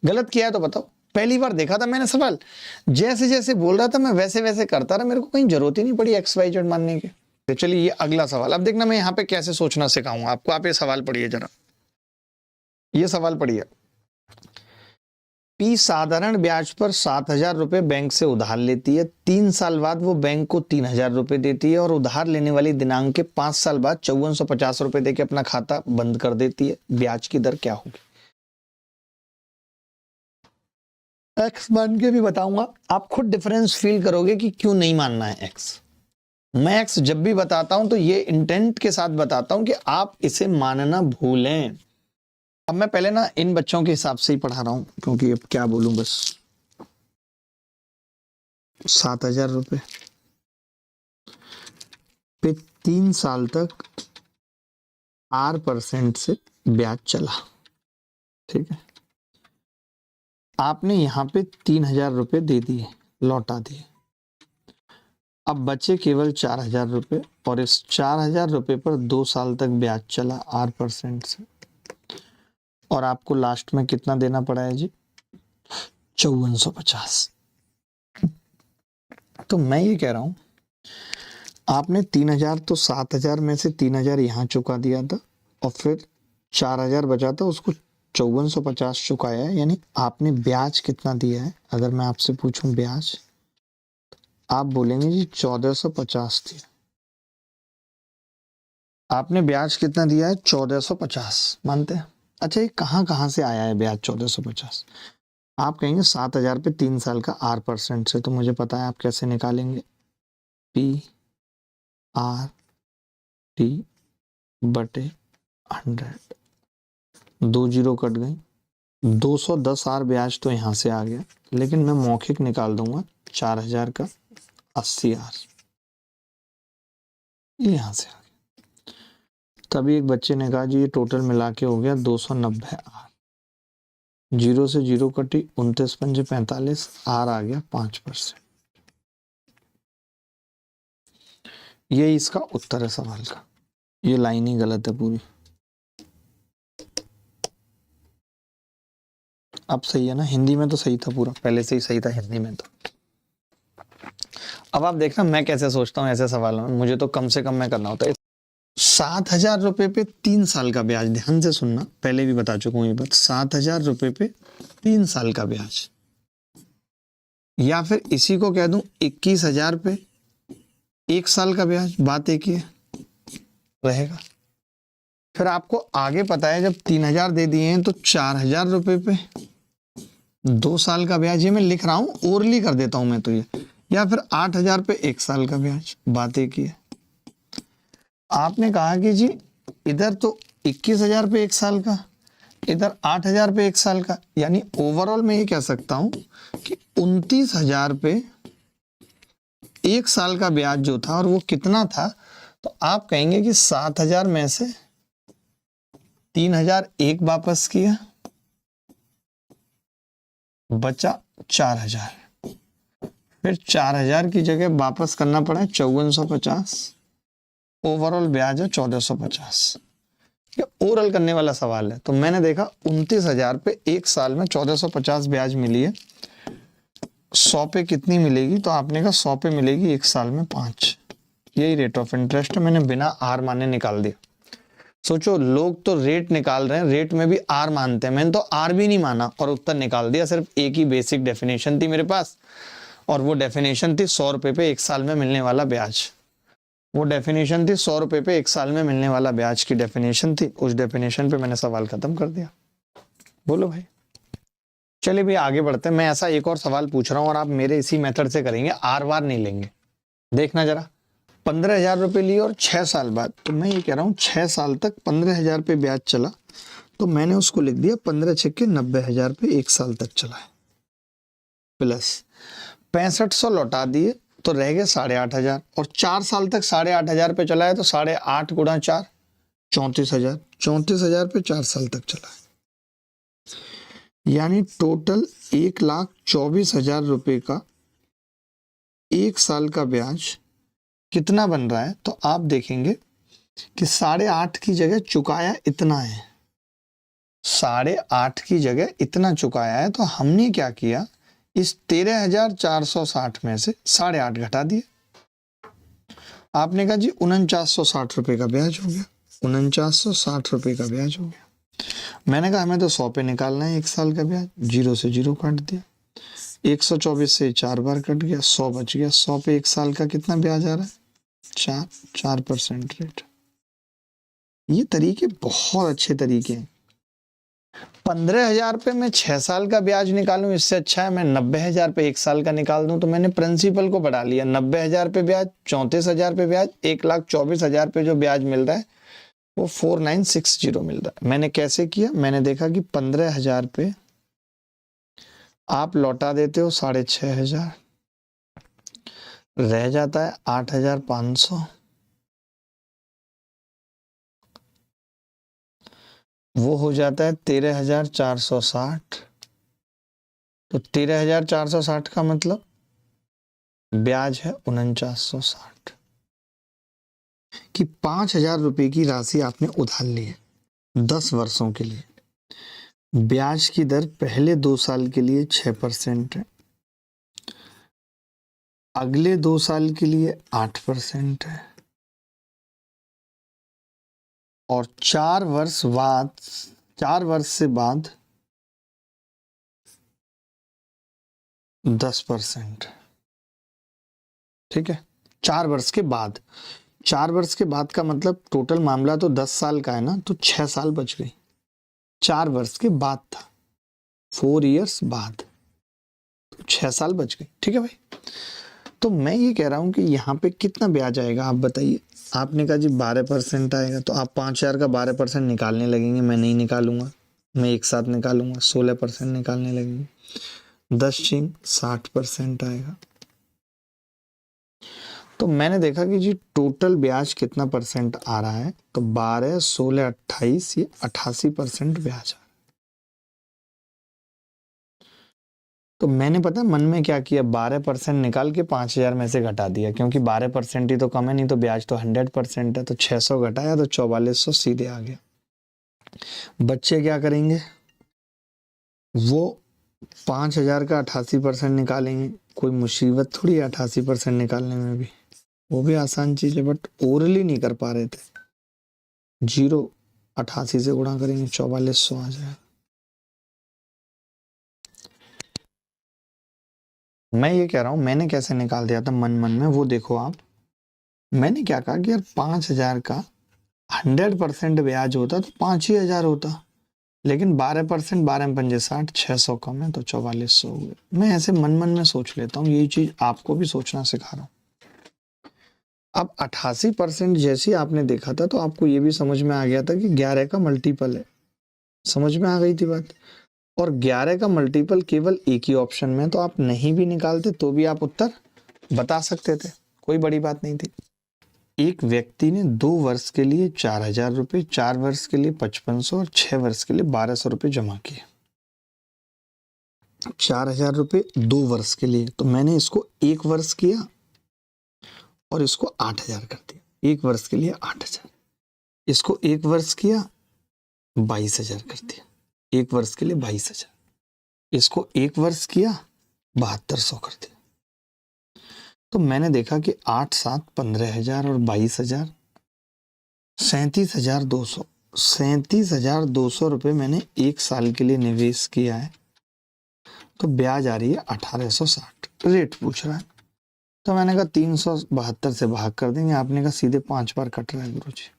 गलत किया है तो बताओ। पहली बार देखा था मैंने सवाल, जैसे जैसे बोल रहा था मैं वैसे वैसे करता रहा, मेरे को कहीं जरूरत ही नहीं पड़ी एक्स वाई जेड मानने की। तो चलिए ये अगला सवाल। अब देखना मैं यहाँ पे कैसे सोचना सिखाऊंगा आपको। आप ये सवाल पढ़िए जरा, ये सवाल पढ़िए। पी साधारण ब्याज पर 7,000 रुपए बैंक से उधार लेती है। 3 साल बाद वो बैंक को 3,000 रुपए देती है और उधार लेने वाली दिनांक के 5 साल बाद 5450 रुपए देके अपना खाता बंद कर देती है। ब्याज की दर क्या होगी? एक्स मान के भी बताऊंगा, आप खुद डिफरेंस फील करोगे कि क्यों नहीं मानना है एक्स। मैं एक्स जब भी बताता हूं तो ये इंटेंट के साथ बताता हूं कि आप इसे मानना भूलें। अब मैं पहले ना इन बच्चों के हिसाब से ही पढ़ा रहा हूं, क्योंकि अब क्या बोलूं, बस 7,000 रुपए पे 3 साल तक R% से ब्याज चला, ठीक है। आपने यहां पे 3,000 रुपए दे दिए, लौटा दिए। अब बचे केवल 4,000 रुपए और इस 4,000 रुपए पर 2 साल तक ब्याज चला R% से, और आपको लास्ट में कितना देना पड़ा है जी 5450। तो मैं ये कह रहा हूं, आपने 3,000 तो 7,000 में से 3,000 यहां चुका दिया था और फिर 4,000 बचा था, उसको 5450 चुकाया है। यानी आपने ब्याज कितना दिया है? अगर मैं आपसे पूछूं ब्याज, आप बोलेंगे जी 1450 दिया। आपने ब्याज कितना दिया है 1450, मानते हैं? अच्छा, ये कहां से आया है ब्याज 1450? आप कहेंगे 7,000 पे 3 साल का R% से, तो मुझे पता है आप कैसे निकालेंगे। PRT बटे 100, 2 जीरो कट गई। 210 R ब्याज तो यहां से आ गया, लेकिन मैं मौखिक निकाल दूंगा 4,000 का 80 R, ये यहां से आ गया। तभी एक बच्चे ने कहा जी ये टोटल मिला के हो गया 290 R। 0 से 0 कटी, 29 पंजे 45, R आ गया 5%। ये इसका उत्तर है सवाल का। ये लाइन ही गलत है पूरी। अब सही है ना? हिंदी में तो सही था पूरा, पहले से ही सही था हिंदी में तो। अब आप देखना मैं कैसे सोचता हूँ ऐसे सवालों में, मुझे तो कम से कम में करना होता है। 7,000 रुपए पे 3 साल का ब्याज, ध्यान से सुनना, पहले भी बता चुका हूं ये बात। 7,000 रुपए पे 3 साल का ब्याज, या फिर इसी को कह दूं 21,000 पे 1 साल का ब्याज, बात एक ही रहेगा। फिर आपको आगे पता है जब 3,000 दे दिए हैं तो 4,000 रुपए पे 2 साल का ब्याज, ये मैं लिख रहा हूं, ओरली कर देता हूं मैं तो ये, या फिर 8,000 पे 1 साल का ब्याज, बात एक ही है। आपने कहा कि जी इधर तो 21,000 पे 1 साल का, इधर 8,000 पे 1 साल का, यानी ओवरऑल मैं ये कह सकता हूं कि 29,000 पे 1 साल का ब्याज जो था, और वो कितना था, तो आप कहेंगे कि 7,000 में से 3,000 एक वापस किया, बचा 4,000, फिर 4,000 की जगह वापस करना पड़ा 5450, ओवरऑल ब्याज है 1450। ये ओरल करने वाला सवाल है। तो मैंने देखा 29,000 पे 1 साल में 1450 ब्याज मिली है, 100 पे कितनी मिलेगी, तो आपने कहा 100 पे मिलेगी 1 साल में 5। यही रेट ऑफ इंटरेस्ट है, मैंने बिना आर माने निकाल दिया। सोचो, लोग तो रेट निकाल रहे हैं, रेट में भी आर मानते हैं, मैंने तो आर भी नहीं माना और उत्तर निकाल दिया। सिर्फ एक ही बेसिक डेफिनेशन थी मेरे पास, और वो डेफिनेशन थी 100 रुपए पे 1 साल में मिलने वाला ब्याज। वो डेफिनेशन थी 100 रुपए पे 1 साल में मिलने वाला ब्याज की डेफिनेशन थी। उस डेफिनेशन पे मैंने सवाल खत्म कर दिया। बोलो भाई। चलिए भाई आगे बढ़ते हैं। मैं ऐसा एक और सवाल पूछ रहा हूं और आप मेरे इसी मेथड से करेंगे, आर वार नहीं लेंगे। देखना जरा, 15,000 रुपए लिए और 6 साल बाद, तो मैं ये कह रहा हूं 6 साल तक 15,000 पे ब्याज चला, तो मैंने उसको लिख दिया 15 छक्के 90,000 पे 1 साल तक चला है, प्लस 6500 लौटा दिए तो रह गए 8,500, और 4 साल तक 8,500 पे चला है तो 8.5 गुणा 4 34,000, 34,000 पे 4 साल तक चला है, यानी टोटल 1,24,000 रुपए का 1 साल का ब्याज कितना बन रहा है। तो आप देखेंगे कि 8.5 की जगह चुकाया इतना है, 8.5 की जगह इतना चुकाया है, तो हमने क्या किया, इस 13,460 में से 8.5 घटा दिए। आपने कहा जी 4960 रुपए का ब्याज हो गया, 4960 रुपए का ब्याज हो गया। मैंने कहा हमें तो 100 पे निकालना है 1 साल का ब्याज, 0 से 0 काट दिया, 124 से 4 बार कट गया, 100 बच गया। 100 पे 1 साल का कितना ब्याज आ रहा है, 4% रेट। ये तरीके बहुत अच्छे तरीके हैं। 15,000 पे मैं 6 साल का ब्याज निकालूं, इससे अच्छा है मैं 90,000 पे 1 साल का निकाल दूं। तो मैंने प्रिंसिपल को बढ़ा लिया, 90,000 पे ब्याज, 34,000 पे ब्याज, 1,24,000 पे जो ब्याज मिल रहा है वो 4960 मिल रहा है। मैंने कैसे किया, मैंने देखा कि 15,000 पे आप लौटा देते हो 6,500, रह जाता है 8,500, वो हो जाता है 13,460। तो 13,460 का मतलब ब्याज है 4960, कि 5,000 रुपए की राशि आपने उधार ली है 10 वर्षों के लिए। ब्याज की दर पहले 2 साल के लिए 6% है, अगले 2 साल के लिए 8% है, और 4 वर्ष से बाद 10%। ठीक है, 4 वर्ष के बाद, 4 वर्ष के बाद का मतलब टोटल मामला तो 10 साल का है ना, तो 6 साल बच गई। 4 वर्ष के बाद था, 4 इयर्स बाद, तो 6 साल बच गई। ठीक है भाई, तो मैं ये कह रहा हूं कि यहाँ पे कितना ब्याज आएगा आप बताइए। आपने कहा जी 12% आएगा, तो आप 5,000 का 12% निकालने लगेंगे। मैं नहीं निकालूंगा, मैं एक साथ निकालूंगा, 16% निकालने लगेंगे। 10 छीन 60% आएगा। तो मैंने देखा कि जी टोटल ब्याज कितना परसेंट आ रहा है, तो 12, 16, 28, ये 88% ब्याज आ रहा है। तो मैंने पता मन में क्या किया, 12% निकाल के 5,000 में से घटा दिया, क्योंकि 12% ही तो कम है, नहीं तो ब्याज तो 100% है। तो 600 घटाया तो 4400 सीधे आ गया। बच्चे क्या करेंगे, वो 5,000 का 88% निकालेंगे। कोई मुसीबत थोड़ी है 88% निकालने में भी, वो भी आसान चीज है, बट ओरली नहीं कर पा रहे थे। 0 88 से गुणा करेंगे 4400 आ जाएगा। मैं ये कह रहा हूं मैंने कैसे निकाल दिया था मन में, वो देखो आप। मैंने क्या कहा कि यार 5,000 का 100% ब्याज होता तो 5,000 होता, लेकिन 12%, 12 में 5 60, 600 कम है तो 4400 हो गए। मैं ऐसे मन में सोच लेता हूँ, यही चीज आपको भी सोचना सिखा रहा हूँ। अब 88% जैसे आपने देखा था तो आपको ये भी समझ में आ गया था कि 11 का मल्टीपल है, समझ में आ गई थी बात। और 11 का मल्टीपल केवल एक ही ऑप्शन में, तो आप नहीं भी निकालते तो भी आप उत्तर बता सकते थे, कोई बड़ी बात नहीं थी। एक व्यक्ति ने 2 वर्ष के लिए 4,000 रुपये, 4 वर्ष के लिए 5,500 और 6 वर्ष के लिए 1,200 रुपये जमा किए। 4,000 रुपये 2 वर्ष के लिए, तो मैंने इसको 1 वर्ष किया और इसको 8,000 कर दिया। 1 वर्ष के लिए 8,000, इसको 1 वर्ष किया 22,000 कर दिया। 1 वर्ष के लिए 22,000, इसको 1 वर्ष किया 7,200 कर दिया। तो मैंने देखा कि 8, 7, 15,000 और 22,000, 37,200, 37,200 रुपये मैंने 1 साल के लिए निवेश किया है। तो ब्याज आ रही है 1,860, रेट पूछ रहा है। तो मैंने कहा 372 से भाग कर देंगे। आपने कहा सीधे 5 बार कट रहा है गुरुजी।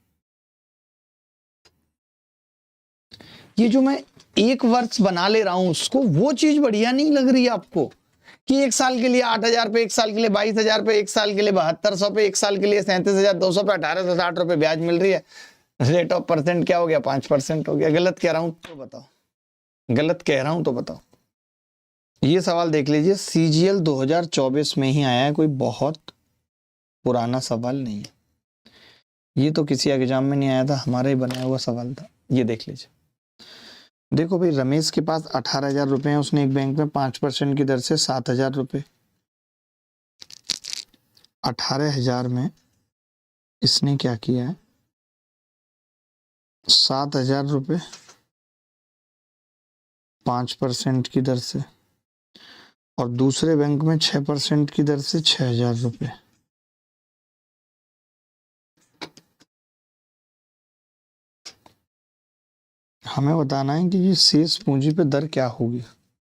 ये जो मैं 1 वर्ष बना ले रहा हूं उसको, वो चीज बढ़िया नहीं लग रही है आपको कि 1 साल के लिए 8,000 पे, 1 साल के लिए 22,000 पे, 1 साल के लिए 7,200 पे, 1 साल के लिए 37,200 पे 1,860 रुपए ब्याज मिल रही है। रेट ऑफ परसेंट क्या हो गया? 5% हो गया। गलत कह रहा हूं तो बताओ, गलत कह रहा हूं तो बताओ। ये सवाल देख लीजिए, CGL 2024 में ही आया है, कोई बहुत पुराना सवाल नहीं है। ये तो किसी एग्जाम में नहीं आया था, हमारा ही बनाया हुआ सवाल था। ये देख लीजिए, देखो भाई, रमेश के पास 18,000 रुपए हैं, उसने एक बैंक में 5% की दर से 7,000 रुपए, 18,000 में इसने क्या किया है, 7,000 रुपए 5% की दर से, और दूसरे बैंक में 6% की दर से 6,000 रुपए। हमें बताना है कि ये शेष पूंजी पे दर क्या होगी।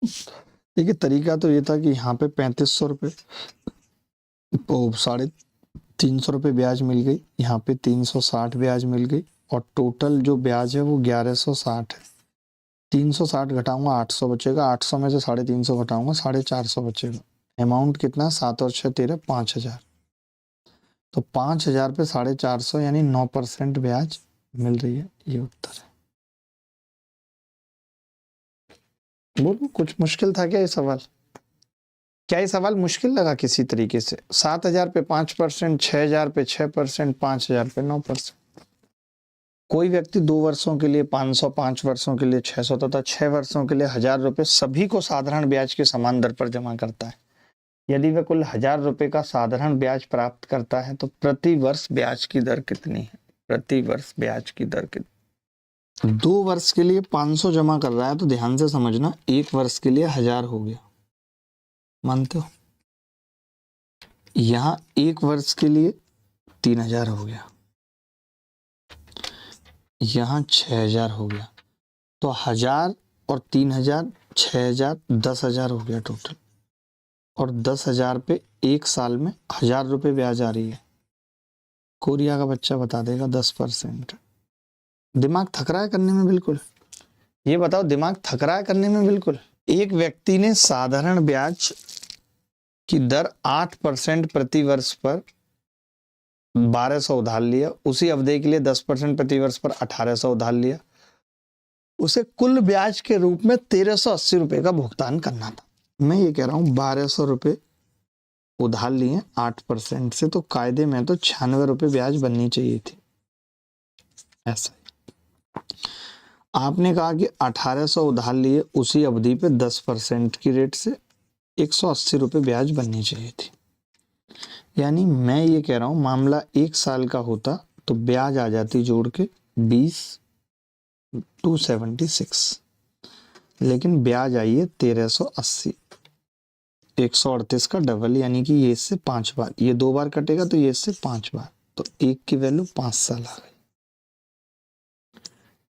देखिए, तरीका तो ये था कि यहाँ पे 3,500 रुपये, 350 रुपये ब्याज मिल गई, यहाँ पे 360 ब्याज मिल गई, और टोटल जो ब्याज है वो 1,160 है। 360 घटाऊंगा 800 बचेगा, 800 में से 350 घटाऊंगा 450 बचेगा। अमाउंट कितना? 7 और 6 13, 5,000। तो 5,000 पे 450 यानी 9% ब्याज मिल रही है। ये उत्तर है। बोलो, कुछ मुश्किल था क्या ये सवाल? क्या ये सवाल मुश्किल लगा किसी तरीके से? 7,000 पे 5%, 6,000 पे 6%, 5,000 पे 9%। कोई व्यक्ति 2 वर्षों के लिए 500, 5 वर्षों के लिए 600 तथा 6 वर्षों के लिए 1,000 रुपए सभी को साधारण ब्याज के समान दर पर जमा करता है। यदि वह कुल 1,000 रुपए का साधारण ब्याज प्राप्त करता है तो प्रति वर्ष ब्याज की दर कितनी है? प्रति वर्ष ब्याज की दर कितनी? 2 वर्ष के लिए 500 जमा कर रहा है तो ध्यान से समझना, 1 वर्ष के लिए 1,000 हो गया, मानते हो? यहां 1 वर्ष के लिए 3,000 हो गया, यहां 6,000 हो गया, तो 1,000 और 3,000 6,000 10,000 हो गया टोटल। और 10,000 पे 1 साल में 1,000 रुपए ब्याज आ रही है। कोरिया का बच्चा बता देगा 10%। दिमाग थक रहा है करने में? बिल्कुल। ये बताओ, दिमाग थक रहा है करने में? बिल्कुल। एक व्यक्ति ने साधारण ब्याज की दर 8% प्रति वर्ष पर 1,200 उधार लिया, उसी अवधि के लिए 10% प्रति वर्ष पर 1,800 उधार लिया। उसे कुल ब्याज के रूप में 1,380 रुपए का भुगतान करना था। मैं ये कह रहा हूं 1,200 रुपए उधार लिए 8% से, तो कायदे में तो 96 रुपए ब्याज बननी चाहिए थी। ऐसा आपने कहा कि 1,800 उधार लिए, उसी अवधि पे 10% की रेट से 180 रुपए ब्याज बननी चाहिए थी। यानी मैं ये कह रहा हूं, मामला 1 साल का होता तो ब्याज आ जाती जोड़ के 20,276, लेकिन ब्याज आई है 1,380। 138 का डबल, यानी कि ये इससे 5 बार, ये 2 बार कटेगा तो ये इससे 5 बार, तो 1 की वैल्यू 5 साल आ गई।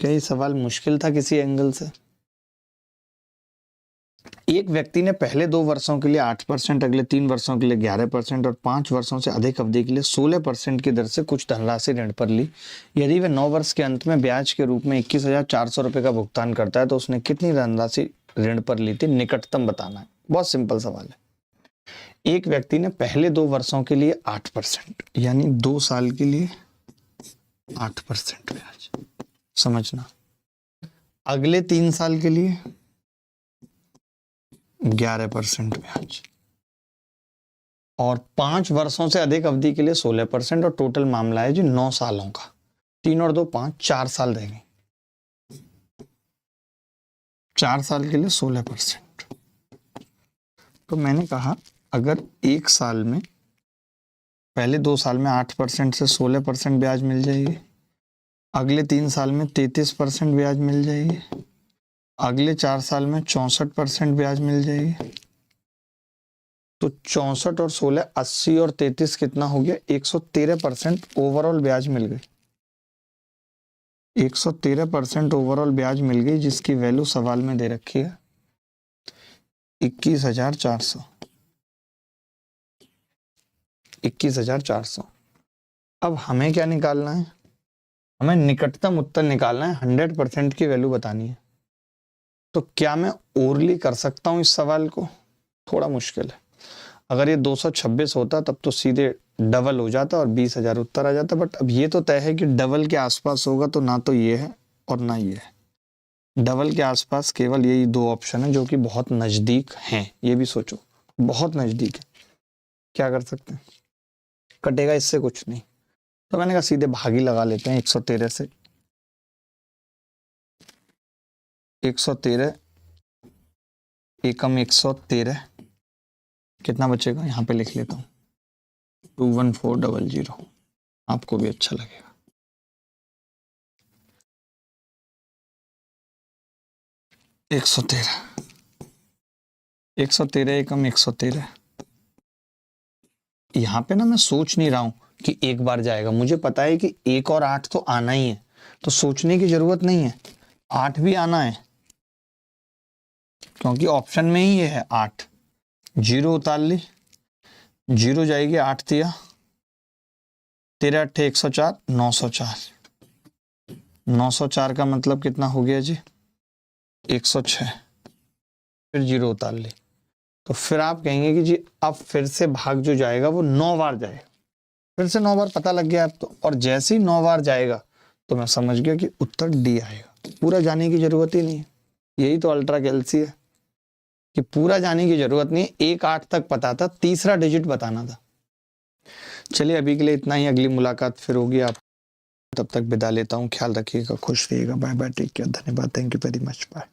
क्या ये सवाल मुश्किल था किसी एंगल से? एक व्यक्ति ने पहले 2 वर्षों के लिए 8%, अगले 3 वर्षों के लिए 11% और 5 वर्षों से अधिक अवधि के लिए 16% की दर से कुछ धनराशि ऋण पर ली। यदि वह 9 वर्ष के अंत में ब्याज के रूप में 21,400 रुपए का भुगतान करता है तो उसने कितनी धनराशि ऋण पर ली थी? निकटतम बताना है। बहुत सिंपल सवाल है। एक व्यक्ति ने पहले 2 वर्षों के लिए 8%, यानी 2 साल के लिए 8% ब्याज, समझना। अगले 3 साल के लिए 11% ब्याज, और 5 वर्षों से अधिक अवधि के लिए 16%, और टोटल मामला है जी 9 सालों का। 3 और 2 5, 4 साल देंगे। 4 साल के लिए 16%। तो मैंने कहा, अगर 1 साल में, पहले 2 साल में 8% से 16% ब्याज मिल जाएगी, अगले 3 साल में 33% ब्याज मिल जाएगी, अगले 4 साल में 64% ब्याज मिल जाएगी, तो 64 और 16 80 और 33 कितना हो गया? 113% ओवरऑल ब्याज मिल गई। 113% ओवरऑल ब्याज मिल गई, जिसकी वैल्यू सवाल में दे रखी है 21,400। 21,400। अब हमें क्या निकालना है? हमें निकटतम उत्तर निकालना है, 100% की वैल्यू बतानी है। तो क्या मैं ओरली कर सकता हूं इस सवाल को? थोड़ा मुश्किल है। अगर ये 226 होता तब तो सीधे डबल हो जाता और 20,000 उत्तर आ जाता। बट अब ये तो तय है कि डबल के आसपास होगा, तो ना तो ये है और ना ये है। डबल के आसपास केवल यही दो ऑप्शन है जो कि बहुत नजदीक हैं। ये भी सोचो, बहुत नजदीक है। क्या कर सकते हैं, कटेगा इससे कुछ नहीं। तो मैंने कहा सीधे भागी लगा लेते हैं 113 से। 113 एकम 113 कितना बचेगा, यहाँ पे लिख लेता हूँ 21400। आपको भी अच्छा लगेगा। 113 एकम 113। यहाँ पे ना मैं सोच नहीं रहा हूं कि एक बार जाएगा, मुझे पता है कि 1 और 8 तो आना ही है, तो सोचने की जरूरत नहीं है। 8 भी आना है क्योंकि ऑप्शन में ही ये है 8। 0 उतार ली, 0 जाएगी 8 दिया, 13 8 104, 904। 904 का मतलब कितना हो गया जी, 106। फिर 0 उतार ली, तो फिर आप कहेंगे कि जी अब फिर से भाग जो जाएगा वो 9 बार जाएगा। फिर से 9 बार पता लग गया अब तो, और जैसे ही 9 बार जाएगा तो मैं समझ गया कि उत्तर डी आएगा। पूरा जाने की जरूरत ही नहीं है। यही तो अल्ट्रा कैलसी है कि पूरा जाने की जरूरत नहीं है। 1 8 तक पता था, तीसरा डिजिट बताना था। चलिए अभी के लिए इतना ही, अगली मुलाकात फिर होगी। आप तब तक विदा लेता हूँ, ख्याल रखिएगा, खुश रहिएगा, बाय बाय, टेक केयर, धन्यवाद, thank you very much, bye.